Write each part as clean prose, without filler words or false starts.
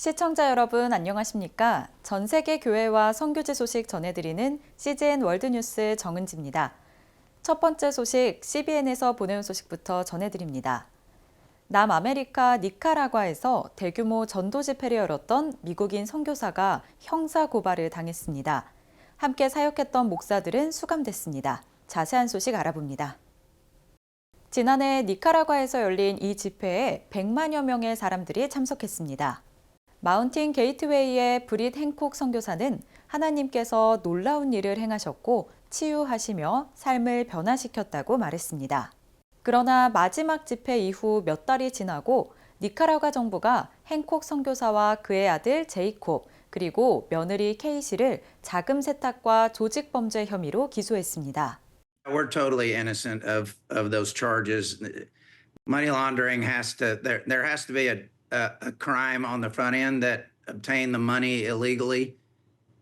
시청자 여러분 안녕하십니까? 전 세계 교회와 선교지 소식 전해드리는 CGN 월드뉴스 정은지입니다. 첫 번째 소식 CBN에서 보내온 소식부터 전해드립니다. 남아메리카 니카라과에서 대규모 전도 집회를 열었던 미국인 선교사가 형사 고발을 당했습니다. 함께 사역했던 목사들은 수감됐습니다. 자세한 소식 알아봅니다. 지난해 니카라과에서 열린 이 집회에 100만여 명의 사람들이 참석했습니다. 마운틴 게이트웨이의 브릿 행콕 선교사는 하나님께서 놀라운 일을 행하셨고 치유하시며 삶을 변화시켰다고 말했습니다. 그러나 마지막 집회 이후 몇 달이 지나고 니카라과 정부가 행콕 선교사와 그의 아들 제이콥 그리고 며느리 케이시를 자금 세탁과 조직 범죄 혐의로 기소했습니다. We're totally innocent of those charges. Money laundering there has to be a crime on the front end that obtained the money illegally.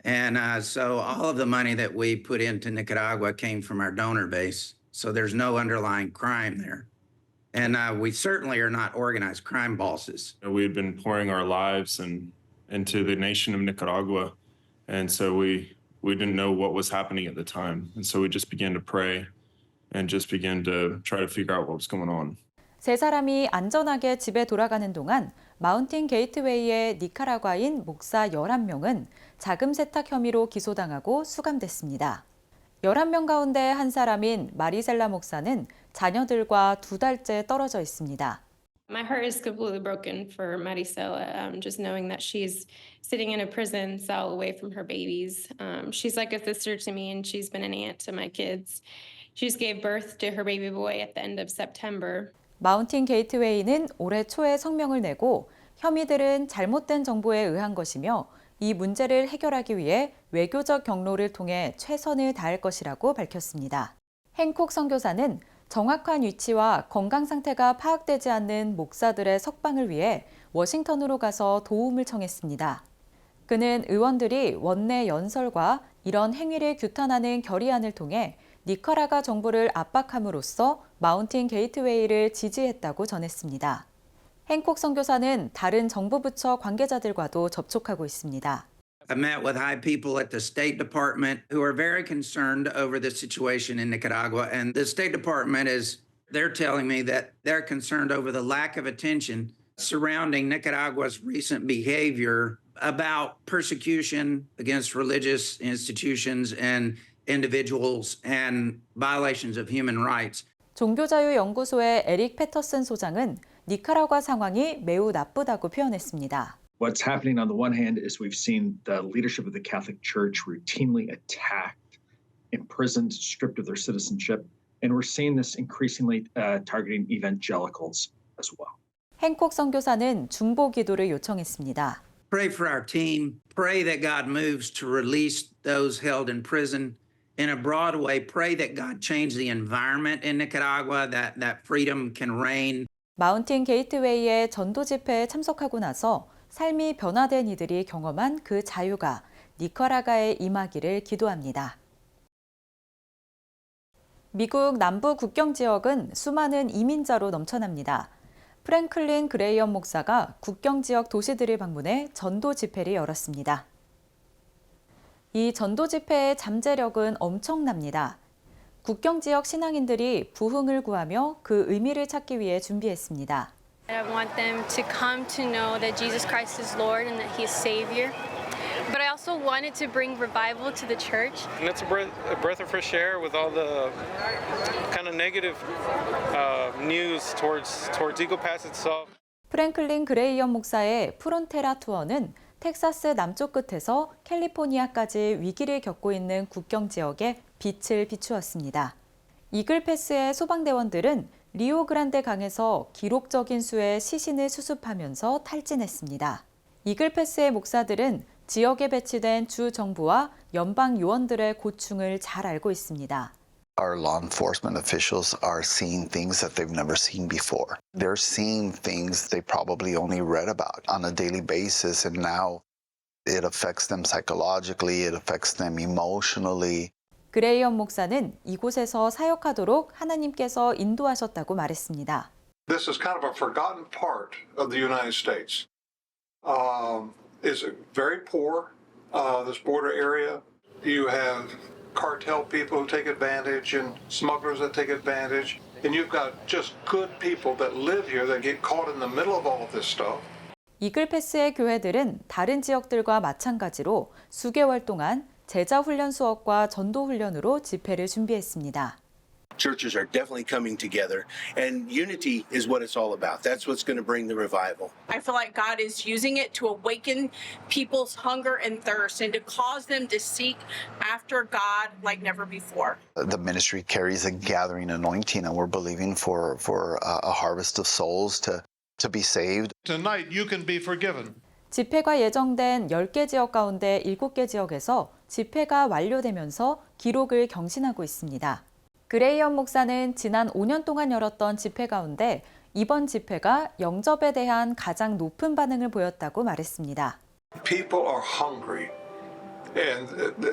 And so all of the money that we put into Nicaragua came from our donor base. So there's no underlying crime there. And we certainly are not organized crime bosses. We had been pouring our lives into the nation of Nicaragua. And so we didn't know what was happening at the time. And so we just began to pray and just began to try to figure out what was going on. 세 사람이 안전하게 집에 돌아가는 동안 마운틴 게이트웨이의 니카라과인 목사 11명은 자금 세탁 혐의로 기소당하고 수감됐습니다. 11명 가운데 한 사람인 마리셀라 목사는 자녀들과 2달째 떨어져 있습니다. My heart is completely broken for Maricela, just knowing that she's sitting in a prison cell away from her babies. She's like a sister to me, and she's been an aunt to my kids. She just gave birth to her baby boy at the end of September. 마운틴 게이트웨이는 올해 초에 성명을 내고 혐의들은 잘못된 정보에 의한 것이며 이 문제를 해결하기 위해 외교적 경로를 통해 최선을 다할 것이라고 밝혔습니다. 행콕 선교사는 정확한 위치와 건강 상태가 파악되지 않는 목사들의 석방을 위해 워싱턴으로 가서 도움을 청했습니다. 그는 의원들이 원내 연설과 이런 행위를 규탄하는 결의안을 통해 니카라과 정부를 압박함으로써 마운틴 게이트웨이를 지지했다고 전했습니다. 행콕 선교사는 다른 정부 부처 관계자들과도 접촉하고 있습니다. I met with high people at the State Department who are very concerned over the situation in Nicaragua. And the State Department they're telling me that they're concerned over the lack of attention surrounding Nicaragua's recent behavior about persecution against religious institutions and individuals and violations of human rights. 종교자유연구소의 에릭 패터슨 소장은 니카라과 상황이 매우 나쁘다고 표현했습니다. What's happening on the one hand is we've seen the leadership of the Catholic Church routinely attacked, imprisoned, stripped of their citizenship, and we're seeing this increasingly targeting evangelicals as well. 행콕 선교사는 중보 기도를 요청했습니다. Pray for our team. Pray that God moves to release those held in prison. In a broad way, pray that God change the environment in Nicaragua, that freedom can reign. 마운틴 게이트웨이의 전도 집회에 참석하고 나서 삶이 변화된 이들이 경험한 그 자유가 니카라과에 임하기를 기도합니다. 미국 남부 국경 지역은 수많은 이민자로 넘쳐납니다. 프랭클린 그레이엄 목사가 국경 지역 도시들을 방문해 전도 집회를 열었습니다. 이 전도 집회의 잠재력은 엄청납니다. 국경 지역 신앙인들이 부흥을 구하며 그 의미를 찾기 위해 준비했습니다. I want them to come to know that Jesus Christ is Lord and that He is Savior. But I also wanted to bring revival to the church. And it's a breath of fresh air with all the kind of negative news towards Eagle Pass itself. 프랭클린 그레이엄 목사의 프론테라 투어는 텍사스 남쪽 끝에서 캘리포니아까지 위기를 겪고 있는 국경 지역에 빛을 비추었습니다. 이글 패스의 소방대원들은 리오그란데 강에서 기록적인 수의 시신을 수습하면서 탈진했습니다. 이글 패스의 목사들은 지역에 배치된 주 정부와 연방 요원들의 고충을 잘 알고 있습니다. Our law enforcement officials are seeing things that they've never seen before. They're seeing things they probably only read about on a daily basis, and now it affects them psychologically, it affects them emotionally. 그레이엄 목사는 이곳에서 사역하도록 하나님께서 인도하셨다고 말했습니다. This is kind of a forgotten part of the United States. is very poor. This border area, you have cartel people who take advantage and smugglers that take advantage, and you've got just good people that live here that get caught in the middle of all of this stuff. 이글패스의 교회들은 다른 지역들과 마찬가지로 수개월 동안 제자 훈련 수업과 전도 훈련으로 집회를 준비했습니다. Churches are definitely coming together, and unity is what it's all about. That's what's going to bring the revival. I feel like God is using it to awaken people's hunger and thirst and to cause them to seek after God like never before. The ministry carries a gathering anointing, and we're believing for a harvest of souls to be saved. Tonight you can be forgiven. 집회가 예정된 10개 지역 가운데 7개 지역에서 집회가 완료되면서 기록을 경신하고 있습니다. 그레이엄 목사는 지난 5년 동안 열었던 집회 가운데 이번 집회가 영접에 대한 가장 높은 반응을 보였다고 말했습니다. People are hungry, and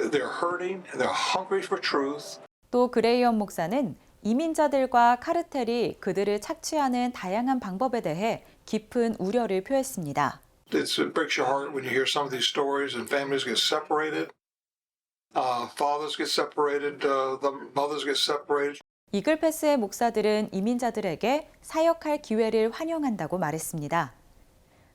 they're hurting, and they're hungry for truth. 또 그레이엄 목사는 이민자들과 카르텔이 그들을 착취하는 다양한 방법에 대해 깊은 우려를 표했습니다. It breaks your heart when you hear some of these stories and families get separated. Fathers get separated, the mothers get separated. 이글패스의 목사들은 이민자들에게 사역할 기회를 환영한다고 말했습니다.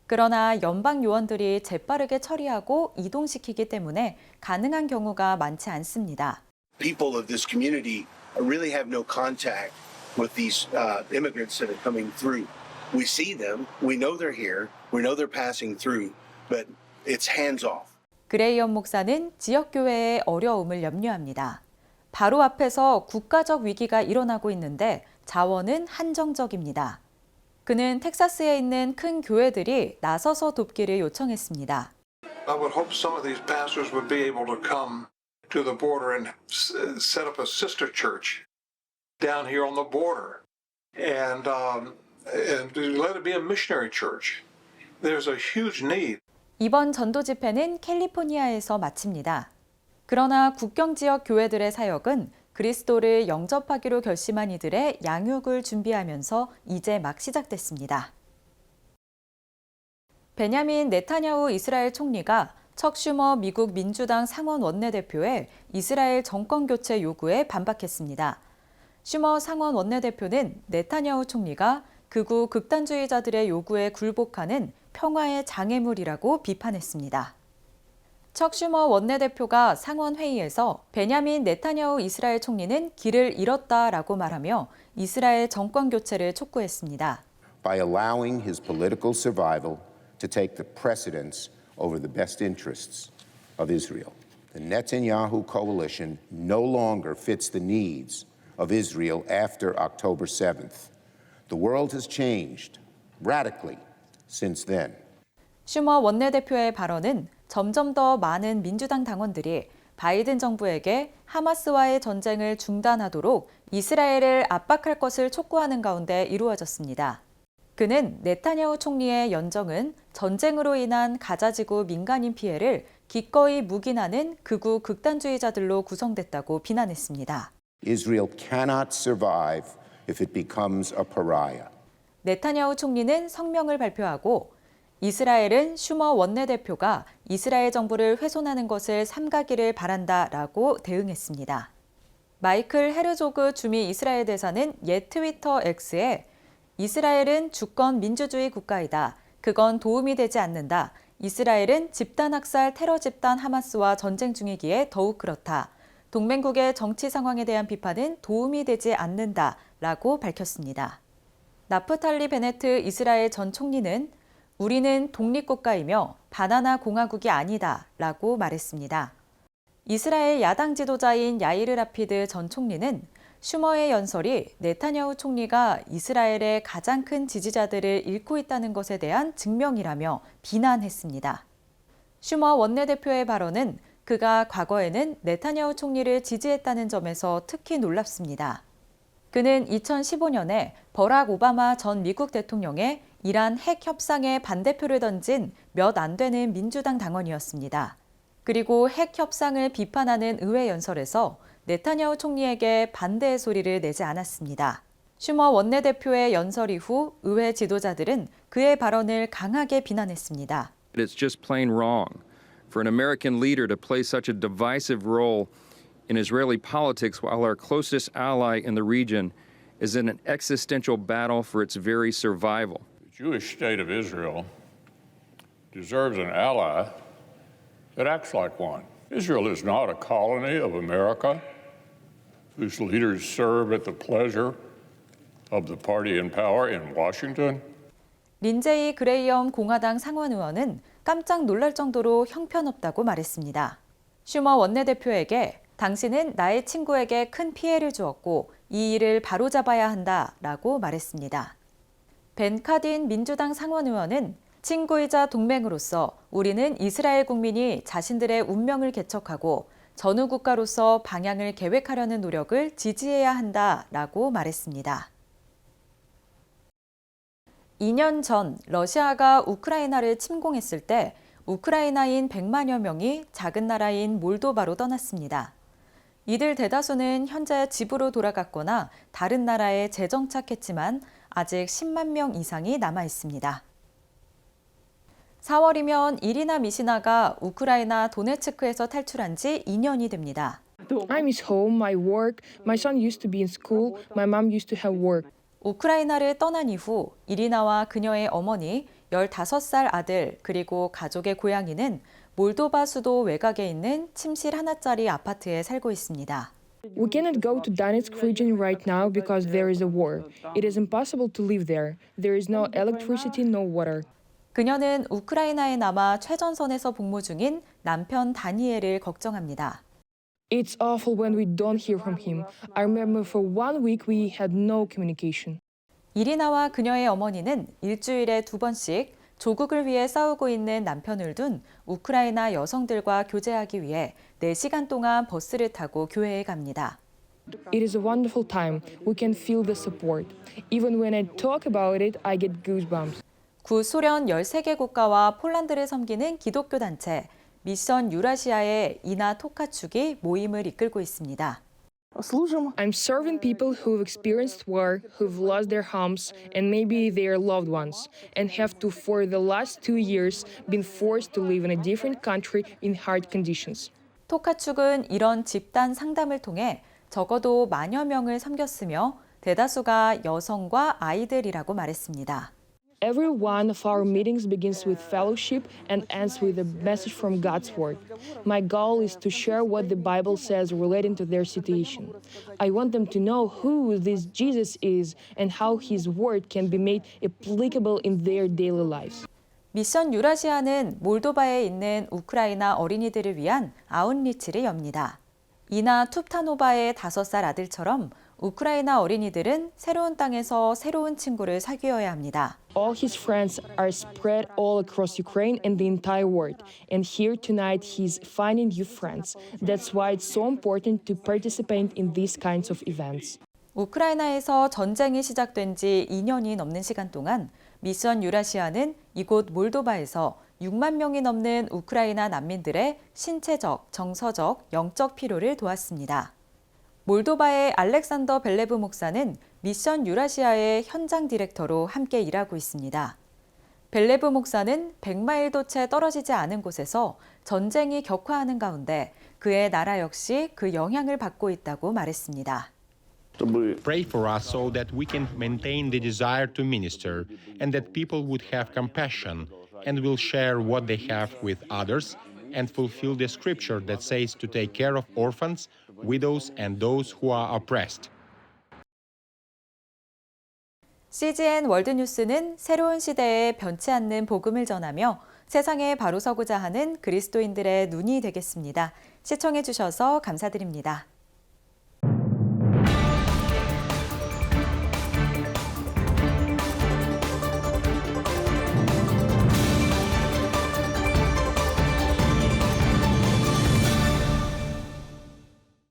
그러나 연방 요원들이 재빠르게 처리하고 이동시키기 때문에 가능한 경우가 많지 않습니다. People of this community really have no contact with these immigrants that are coming through. We see them, we know they're here, we know they're passing through, but it's hands off. 그레이엄 목사는 지역교회의 어려움을 염려합니다. 바로 앞에서 국가적 위기가 일어나고 있는데 자원은 한정적입니다. 그는 텍사스에 있는 큰 교회들이 나서서 돕기를 요청했습니다. I would hope some of these pastors would be able to come to the border and set up a sister church down here on the border and let it be a missionary church. There's a huge need. 이번 전도 집회는 캘리포니아에서 마칩니다. 그러나 국경 지역 교회들의 사역은 그리스도를 영접하기로 결심한 이들의 양육을 준비하면서 이제 막 시작됐습니다. 베냐민 네타냐후 이스라엘 총리가 척 슈머 미국 민주당 상원 원내대표의 이스라엘 정권 교체 요구에 반박했습니다. 슈머 상원 원내대표는 네타냐후 총리가 극우 극단주의자들의 요구에 굴복하는 평화의 장애물이라고 비판했습니다. 척 슈머 원내대표가 상원 회의에서 베냐민 네타냐후 이스라엘 총리는 길을 잃었다라고 말하며 이스라엘 정권 교체를 촉구했습니다. By allowing his political survival to take the precedence over the best interests of Israel. The Netanyahu coalition no longer fits the needs of Israel after October 7th. The world has changed radically since then. 슈머 원내대표의 발언은 점점 더 많은 민주당 당원들이 바이든 정부에게 하마스와의 전쟁을 중단하도록 이스라엘을 압박할 것을 촉구하는 가운데 이루어졌습니다. 그는 네타냐후 총리의 연정은 전쟁으로 인한 가자지구 민간인 피해를 기꺼이 묵인하는 극우 극단주의자들로 구성됐다고 비난했습니다. Israel cannot survive if it becomes a pariah. 네타냐후 총리는 성명을 발표하고 이스라엘은 슈머 원내대표가 이스라엘 정부를 훼손하는 것을 삼가기를 바란다라고 대응했습니다. 마이클 헤르조그 주미 이스라엘 대사는 옛 트위터 X에 이스라엘은 주권 민주주의 국가이다. 그건 도움이 되지 않는다. 이스라엘은 집단 학살 테러 집단 하마스와 전쟁 중이기에 더욱 그렇다. 동맹국의 정치 상황에 대한 비판은 도움이 되지 않는다라고 밝혔습니다. 나프탈리 베네트 이스라엘 전 총리는 우리는 독립국가이며 바나나 공화국이 아니다라고 말했습니다. 이스라엘 야당 지도자인 야이르 라피드 전 총리는 슈머의 연설이 네타냐후 총리가 이스라엘의 가장 큰 지지자들을 잃고 있다는 것에 대한 증명이라며 비난했습니다. 슈머 원내대표의 발언은 그가 과거에는 네타냐후 총리를 지지했다는 점에서 특히 놀랍습니다. 그는 2015년에 버락 오바마 전 미국 대통령의 이란 핵 협상에 반대표를 던진 몇 안 되는 민주당 당원이었습니다. 그리고 핵 협상을 비판하는 의회 연설에서 네타냐후 총리에게 반대의 소리를 내지 않았습니다. 슈머 원내대표의 연설 이후 의회 지도자들은 그의 발언을 강하게 비난했습니다. It's just plain wrong for an American leader to play such a divisive role in Israeli politics while our closest ally in the region is in an existential battle for its very survival. The Jewish state of Israel deserves an ally that acts like one. Israel is not a colony of America whose leaders serve at the pleasure of the party in power in Washington. 린제이 그레이엄 공화당 상원 의원은 깜짝 놀랄 정도로 형편없다고 말했습니다. 슈머 원내대표에게 당신은 나의 친구에게 큰 피해를 주었고 이 일을 바로잡아야 한다라고 말했습니다. 벤 카딘 민주당 상원 의원은 친구이자 동맹으로서 우리는 이스라엘 국민이 자신들의 운명을 개척하고 전후 국가로서 방향을 계획하려는 노력을 지지해야 한다라고 말했습니다. 2년 전 러시아가 우크라이나를 침공했을 때 우크라이나인 100만여 명이 작은 나라인 몰도바로 떠났습니다. 이들 대다수는 현재 집으로 돌아갔거나 다른 나라에 재정착했지만 아직 10만 명 이상이 남아 있습니다. 4월이면 이리나 미시나가 우크라이나 도네츠크에서 탈출한 지 2년이 됩니다. I miss home, my work. My son used to be in school. My mom used to have work. 우크라이나를 떠난 이후 이리나와 그녀의 어머니, 15살 아들, 그리고 가족의 고양이는 몰도바 수도 외곽에 있는 침실 하나짜리 아파트에 살고 있습니다. We cannot go to Donetsk region right now because there is a war. It is impossible to live there. There is no electricity, no water. 그녀는 우크라이나에 남아 최전선에서 복무 중인 남편 다니엘을 걱정합니다. It's awful when we don't hear from him. I remember for 1 week we had no communication. 이리나와 그녀의 어머니는 일주일에 2번씩 조국을 위해 싸우고 있는 남편을 둔 우크라이나 여성들과 교제하기 위해 4시간 동안 버스를 타고 교회에 갑니다. It is a wonderful time. We can feel the support. Even when I talk about it, I get goosebumps. 구소련 13개 국가와 폴란드를 섬기는 기독교 단체 미션 유라시아의 이나 토카축이 모임을 이끌고 있습니다. I'm serving people who've experienced war, who've lost their homes and maybe their loved ones, and have to, for the last 2 years, been forced to live in a different country in hard conditions. 토카축은 이런 집단 상담을 통해 적어도 만여 명을 섬겼으며 대다수가 여성과 아이들이라고 말했습니다. Every one of our meetings begins with fellowship and ends with a message from God's Word. My goal is to share what the Bible says relating to their situation. I want them to know who this Jesus is and how His Word can be made applicable in their daily lives. 미션 유라시아는 몰도바에 있는 우크라이나 어린이들을 위한 아웃리치를 엽니다. 이나 투프타노바의 5살 아들처럼 우크라이나 어린이들은 새로운 땅에서 새로운 친구를 사귀어야 합니다. All his friends are spread all across Ukraine and the entire world. And here tonight he's finding new friends. That's why it's so important to participate in these kinds of events. 우크라이나에서 전쟁이 시작된 지 2년이 넘는 시간 동안 미션 유라시아는 이곳 몰도바에서 6만 명이 넘는 우크라이나 난민들의 신체적, 정서적, 영적 필요를 도왔습니다. 몰도바의 알렉산더 벨레브 목사는 미션 유라시아의 현장 디렉터로 함께 일하고 있습니다. 벨레브 목사는 100마일도 채 떨어지지 않은 곳에서 전쟁이 격화하는 가운데 그의 나라 역시 그 영향을 받고 있다고 말했습니다. Pray for us so that we can maintain the desire to minister and that people would have compassion and will share what they have with others and fulfill the scripture that says to take care of orphans, widows, and those who are oppressed. CGN 월드뉴스는 새로운 시대에 변치 않는 복음을 전하며 세상에 바로 서고자 하는 그리스도인들의 눈이 되겠습니다. 시청해 주셔서 감사드립니다.